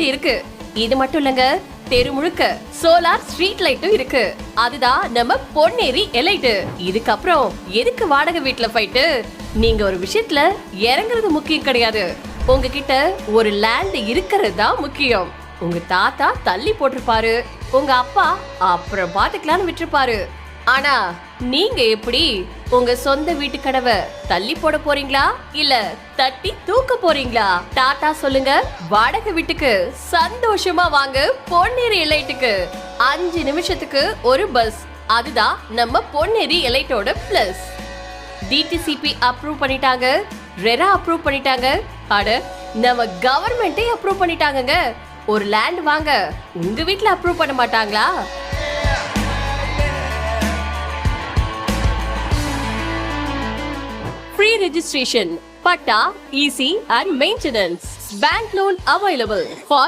இருக்கு. இது மட்டும் இல்லங்க, தெரு முழுக்க சோலார் ஸ்ட்ரீட் லைட்டும் இருக்கு. அதுதான் நம்ம பொன்னேரி எலைட். இதுக்கப்புறம் எதுக்கு வாடகை வீட்டுல போயிட்டு நீங்க ஒரு விஷயத்துல இறங்குறது முக்கியம் கிடையாது. உங்ககிட்ட ஒரு லேண்ட் இருக்கிறது தான் முக்கியம். உங்க தாத்தா தள்ளி போட்டிருப்பாரு, உங்க அப்பா அப்புறம் பாத்துக்கலாம்னு விட்டுருப்பாரு. ஆனா நீங்க எப்படி உங்க சொந்த வீட்டு கனவை தள்ளி போட போறீங்களா இல்ல தட்டி தூக்க போறீங்களா? டாடா சொல்லுங்க வாடகை வீட்டுக்கு. சந்தோஷமா வாங்க பொன்னேரி எலைட்டுக்கு. 5 நிமிஷத்துக்கு ஒரு பஸ். அதுதான் நம்ம பொன்னேரி எலைட்டோட பிளஸ். டிடிசிபி அப்ரூவ் பண்ணிட்டாங்க, ரெரா அப்ரூவ் பண்ணிட்டாங்க, அட நம்ம கவர்மெண்டே அப்ரூவ் பண்ணிட்டாங்கங்க. ஒரு லேண்ட் வாங்க உங்க வீட்ல அப்ரூவ் பண்ண மாட்டாங்களா? Free registration, patta, easy and maintenance. Bank loan available for